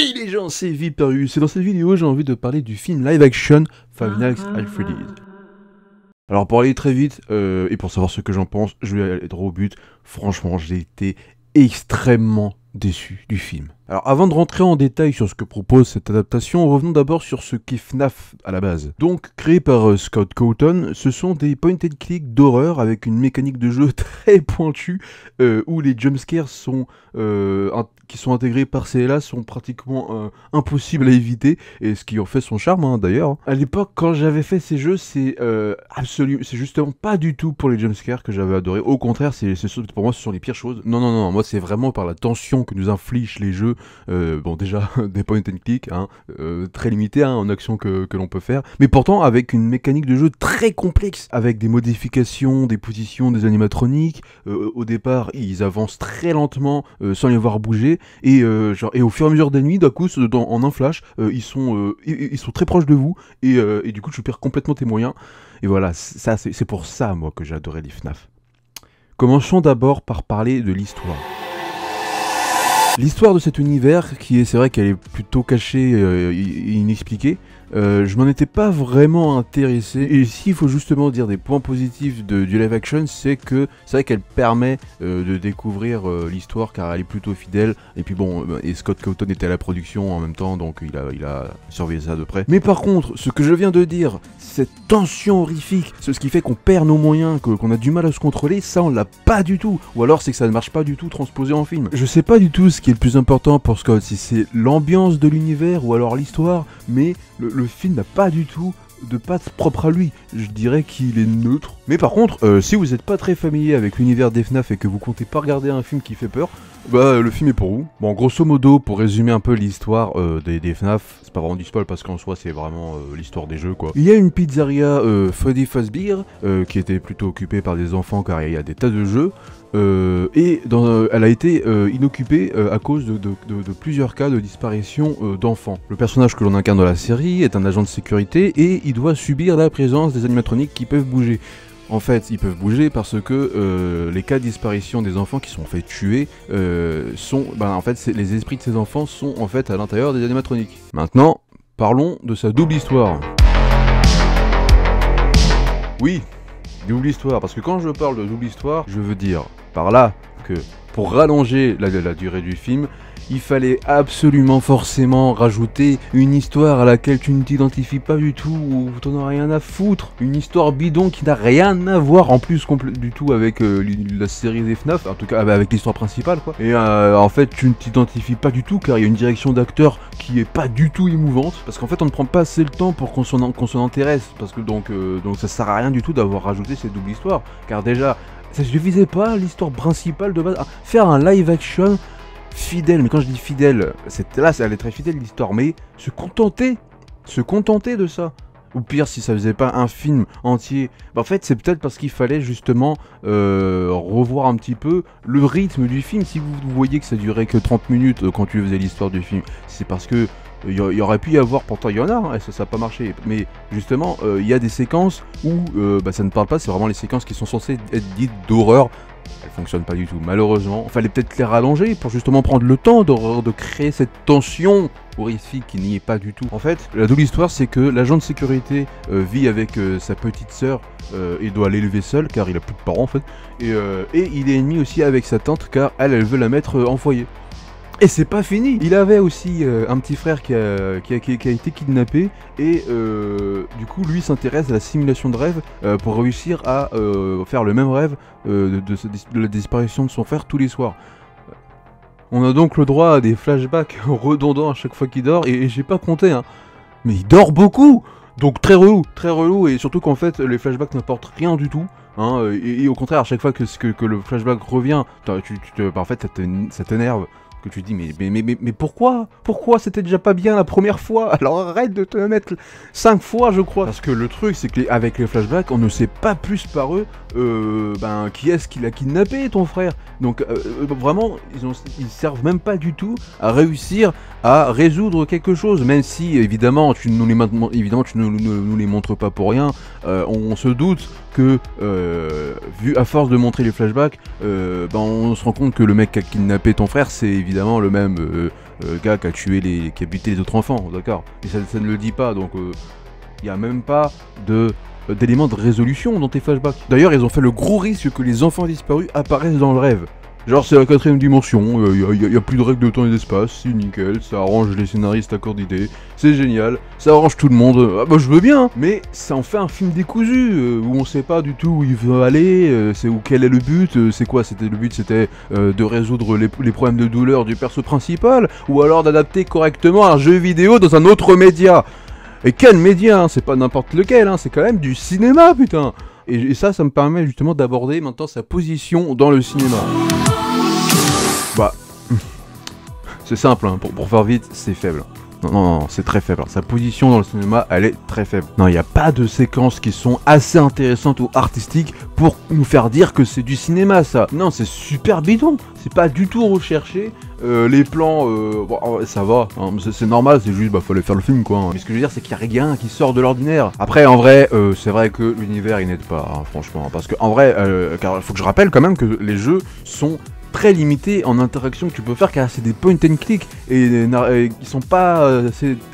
Oui les gens, c'est Viperus, et dans cette vidéo j'ai envie de parler du film live action Five Nights at Freddy's. Alors pour aller très vite, et pour savoir ce que j'en pense, je vais aller droit au but. Franchement, j'ai été extrêmement déçu du film. Alors avant de rentrer en détail sur ce que propose cette adaptation, revenons d'abord sur ce qu'est FNAF à la base. Donc créé par Scott Cawthon, ce sont des point and click d'horreur avec une mécanique de jeu très pointue où les jumpscares qui sont intégrés par CLA sont pratiquement impossibles à éviter, et ce qui en fait son charme d'ailleurs. À l'époque quand j'avais fait ces jeux, c'est justement pas du tout pour les jumpscares que j'avais adoré. Au contraire, pour moi ce sont les pires choses. Non, moi c'est vraiment par la tension que nous infligent les jeux. Bon déjà des point and click très limités en action que l'on peut faire, mais pourtant avec une mécanique de jeu très complexe, avec des modifications, des positions des animatroniques. Au départ ils avancent très lentement sans les voir bouger, et au fur et à mesure des nuits, d'un coup en un flash ils sont très proches de vous, et du coup tu perds complètement tes moyens. Et voilà, ça c'est pour ça moi que j'ai adoré les FNAF. Commençons d'abord par parler de l'histoire. L'histoire de cet univers, c'est vrai qu'elle est plutôt cachée et inexpliquée, je m'en étais pas vraiment intéressé. Et s'il faut justement dire des points positifs du live action, c'est vrai qu'elle permet de découvrir l'histoire, car elle est plutôt fidèle. Et puis bon, et Scott Cawthon était à la production en même temps, donc il a surveillé ça de près. Mais par contre, ce que je viens de dire, cette tension horrifique, ce qui fait qu'on perd nos moyens, qu'on a du mal à se contrôler, ça on l'a pas du tout. Ou alors c'est que ça ne marche pas du tout transposé en film. Je sais pas du tout ce qui est le plus important pour Scott, si c'est l'ambiance de l'univers ou alors l'histoire, mais le film n'a pas du tout de patte propre à lui. Je dirais qu'il est neutre. Mais par contre, si vous n'êtes pas très familier avec l'univers des FNAF et que vous comptez pas regarder un film qui fait peur, bah le film est pour vous. Bon, grosso modo, pour résumer un peu l'histoire des FNAF, c'est pas vraiment du spoil parce qu'en soi c'est vraiment l'histoire des jeux quoi. Il y a une pizzeria Freddy Fazbear qui était plutôt occupée par des enfants, car il y a des tas de jeux. Elle a été inoccupée à cause de plusieurs cas de disparition d'enfants. Le personnage que l'on incarne dans la série est un agent de sécurité et il doit subir la présence des animatroniques qui peuvent bouger. En fait, ils peuvent bouger parce que les cas de disparition des enfants qui sont fait tuer les esprits de ces enfants sont en fait à l'intérieur des animatroniques. Maintenant, parlons de sa double histoire. Oui, double histoire, parce que quand je parle de double histoire, je veux dire par là que pour rallonger la durée du film, il fallait absolument forcément rajouter une histoire à laquelle tu ne t'identifies pas du tout, ou t'en as rien à foutre. Une histoire bidon qui n'a rien à voir en plus du tout avec la série des FNAF, en tout cas avec l'histoire principale quoi. Et en fait tu ne t'identifies pas du tout, car il y a une direction d'acteur qui est pas du tout émouvante, parce qu'en fait on ne prend pas assez le temps pour qu'on s'en intéresse, parce que donc ça sert à rien du tout d'avoir rajouté cette double histoire, car déjà ça ne suffisait pas l'histoire principale de base. Faire un live action fidèle, mais quand je dis fidèle, elle est très fidèle l'histoire, mais se contenter de ça. Ou pire, si ça faisait pas un film entier, en fait c'est peut-être parce qu'il fallait justement revoir un petit peu le rythme du film. Si vous voyez que ça durait que 30 minutes quand tu faisais l'histoire du film, c'est parce que il y aurait pu y avoir, pourtant il y en a, et ça n'a pas marché, mais justement il y a des séquences où ça ne parle pas, c'est vraiment les séquences qui sont censées être dites d'horreur. Elles fonctionnent pas du tout, malheureusement. Fallait peut-être les rallonger pour justement prendre le temps de créer cette tension horrifique qui n'y est pas du tout. En fait, la double histoire, c'est que l'agent de sécurité vit avec sa petite sœur et doit l'élever seul, car il a plus de parents en fait. Et il est ennemi aussi avec sa tante, car elle veut la mettre en foyer. Et c'est pas fini. Il avait aussi un petit frère qui a été kidnappé, et du coup lui s'intéresse à la simulation de rêve pour réussir à faire le même rêve de la disparition de son frère tous les soirs. On a donc le droit à des flashbacks redondants à chaque fois qu'il dort, et j'ai pas compté mais il dort beaucoup. Donc très relou, et surtout qu'en fait les flashbacks n'apportent rien du tout. Et au contraire, à chaque fois que le flashback revient, en fait ça t'énerve. Que tu te dis mais pourquoi c'était déjà pas bien la première fois, alors arrête de te mettre 5 fois je crois. Parce que le truc c'est qu'avec les flashbacks on ne sait pas plus par eux qui est-ce qui l'a kidnappé ton frère. Donc vraiment ils servent même pas du tout à réussir à résoudre quelque chose, même si évidemment tu ne nous les montres pas pour rien. On se doute que vu à force de montrer les flashbacks on se rend compte que le mec qui a kidnappé ton frère c'est évidemment le même gars qui a tué qui a buté les autres enfants, d'accord. Et ça ne le dit pas, donc il n'y a même pas d'éléments de résolution dans tes flashbacks. D'ailleurs, ils ont fait le gros risque que les enfants disparus apparaissent dans le rêve. Genre c'est la 4ème dimension, y a plus de règles de temps et d'espace, c'est nickel, ça arrange les scénaristes à corps d'idées, c'est génial, ça arrange tout le monde, ah bah je veux bien, mais ça en fait un film décousu, où on sait pas du tout où il veut aller, quel est le but, c'est quoi, le but c'était de résoudre les problèmes de douleur du perso principal, ou alors d'adapter correctement un jeu vidéo dans un autre média. Et quel média, hein, c'est pas n'importe lequel, hein, c'est quand même du cinéma putain. Et ça me permet justement d'aborder maintenant sa position dans le cinéma. Bah, c'est simple, hein, pour faire vite, c'est faible. Non, c'est très faible. Sa position dans le cinéma, elle est très faible. Non, il n'y a pas de séquences qui sont assez intéressantes ou artistiques pour nous faire dire que c'est du cinéma, ça. Non, c'est super bidon. C'est pas du tout recherché. Les plans, bon, ça va, hein, c'est normal, c'est juste, fallait faire le film, quoi. Hein. Mais ce que je veux dire, c'est qu'il n'y a rien qui sort de l'ordinaire. Après, en vrai, c'est vrai que l'univers, il n'aide pas, hein, franchement. Parce que, en vrai, car il faut que je rappelle quand même que les jeux sont très limité en interaction que tu peux faire car c'est des point and click et ils sont pas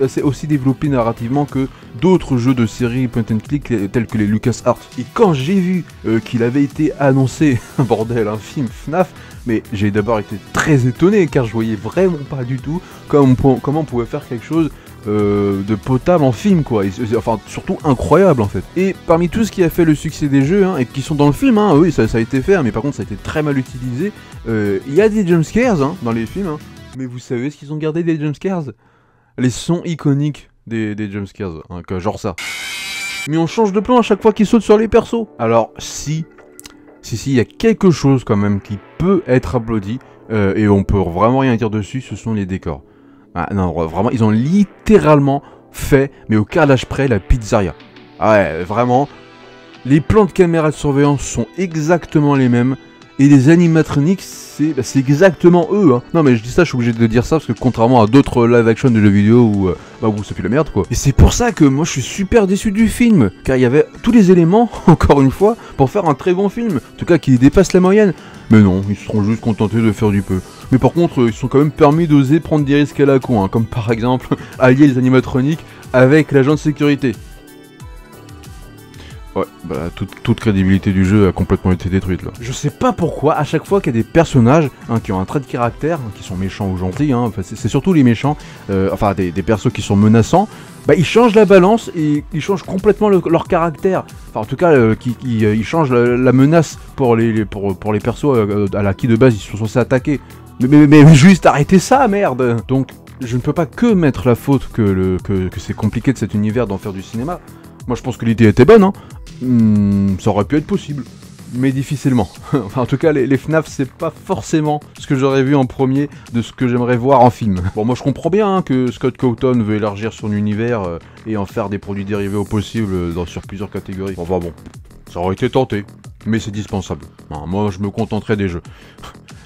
assez aussi développés narrativement que d'autres jeux de série point and click tels que les LucasArts. Et quand j'ai vu qu'il avait été annoncé, bordel, un film FNAF, mais j'ai d'abord été très étonné car je voyais vraiment pas du tout comment on pouvait faire quelque chose de potable en film, quoi. Enfin, surtout incroyable en fait. Et parmi tout ce qui a fait le succès des jeux, hein, et qui sont dans le film, hein, oui, ça a été fait, hein, mais par contre ça a été très mal utilisé. Il y a des jumpscares hein, dans les films, hein, mais vous savez ce qu'ils ont gardé des jumpscares? Les sons iconiques des jumpscares, hein, genre ça. Mais on change de plan à chaque fois qu'ils sautent sur les persos. Alors si, il y a quelque chose quand même qui peut être applaudi, et on peut vraiment rien dire dessus, ce sont les décors. Ah non, vraiment, ils ont littéralement fait, mais au carrelage près, la pizzeria. Ah ouais, vraiment, les plans de caméra de surveillance sont exactement les mêmes, et les animatronics, c'est exactement eux, hein. Non mais je dis ça, je suis obligé de dire ça, parce que contrairement à d'autres live action de jeux vidéo où ça pue la merde, quoi. Et c'est pour ça que moi je suis super déçu du film, car il y avait tous les éléments, encore une fois, pour faire un très bon film, en tout cas qui dépasse la moyenne. Mais non, ils seront juste contentés de faire du peu. Mais par contre, ils sont quand même permis d'oser prendre des risques à la con, hein, comme par exemple allier les animatroniques avec l'agent de sécurité. Ouais, toute crédibilité du jeu a complètement été détruite là. Je sais pas pourquoi, à chaque fois qu'il y a des personnages hein, qui ont un trait de caractère, hein, qui sont méchants ou gentils, hein, c'est surtout les méchants, enfin des persos qui sont menaçants, ils changent la balance et ils changent complètement leur caractère. Enfin en tout cas, ils changent la menace pour les persos à qui de base ils sont censés attaquer. Mais juste arrêtez ça, merde. Donc je ne peux pas que mettre la faute que c'est compliqué de cet univers d'en faire du cinéma. Moi je pense que l'idée était bonne, hein. Ça aurait pu être possible, mais difficilement. Enfin en tout cas les FNAF c'est pas forcément ce que j'aurais vu en premier de ce que j'aimerais voir en film. Bon moi je comprends bien hein, que Scott Cawthon veut élargir son univers et en faire des produits dérivés au possible sur plusieurs catégories. Enfin bon, ça aurait été tenté, mais c'est dispensable. Non, moi je me contenterai des jeux.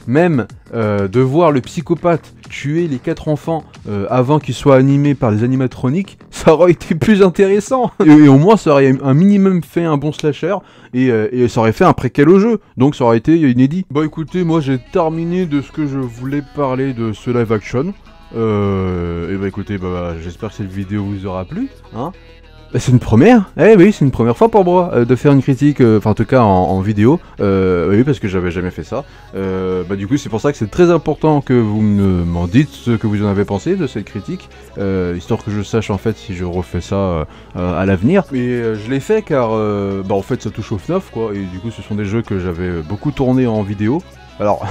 Même de voir le psychopathe tuer les 4 enfants avant qu'ils soient animés par les animatroniques, ça aurait été plus intéressant. Et au moins ça aurait un minimum fait un bon slasher et ça aurait fait un préquel au jeu. Donc ça aurait été inédit. Bah écoutez, moi j'ai terminé de ce que je voulais parler de ce live action. Et bah écoutez, j'espère que cette vidéo vous aura plu, hein. C'est une première, oui, c'est une première fois pour moi de faire une critique, enfin en tout cas en vidéo, oui parce que j'avais jamais fait ça. Du coup c'est pour ça que c'est très important que vous m'en dites ce que vous en avez pensé de cette critique, histoire que je sache en fait si je refais ça à l'avenir. Et je l'ai fait car en fait ça touche au FNAF quoi, et du coup ce sont des jeux que j'avais beaucoup tourné en vidéo. Alors,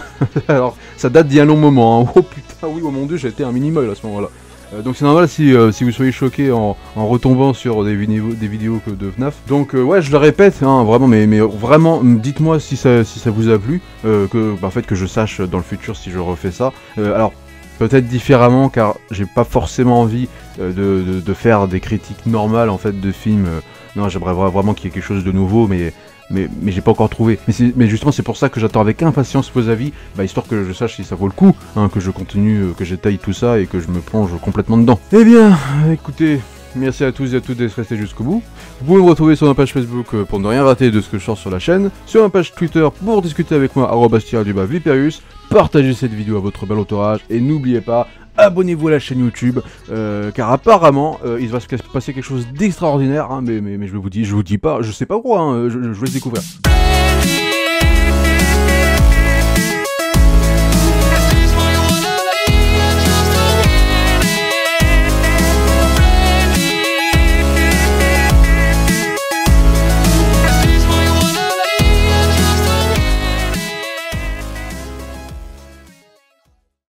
ça date d'il y a un long moment, hein. Oh putain oui, oh mon dieu, j'ai été un mini-moll à ce moment-là. Donc c'est normal si vous soyez choqués en retombant sur des vidéos de FNAF. Donc ouais, je le répète, hein, vraiment, mais vraiment, dites-moi si ça vous a plu, en fait que je sache dans le futur si je refais ça. Alors peut-être différemment, car j'ai pas forcément envie de faire des critiques normales en fait de films. Non, j'aimerais vraiment qu'il y ait quelque chose de nouveau, mais j'ai pas encore trouvé. Mais justement c'est pour ça que j'attends avec impatience vos avis, histoire que je sache si ça vaut le coup, hein, que je continue, que j'étaye tout ça et que je me plonge complètement dedans. Eh bien, écoutez, merci à tous et à toutes d'être restés jusqu'au bout. Vous pouvez me retrouver sur ma page Facebook pour ne rien rater de ce que je sors sur la chaîne, sur ma page Twitter pour discuter avec moi @Viperius, partagez cette vidéo à votre bel entourage et n'oubliez pas, abonnez-vous à la chaîne YouTube, car apparemment il va se passer quelque chose d'extraordinaire, hein, mais je vous dis pas, je sais pas quoi, hein, je vous laisse découvrir.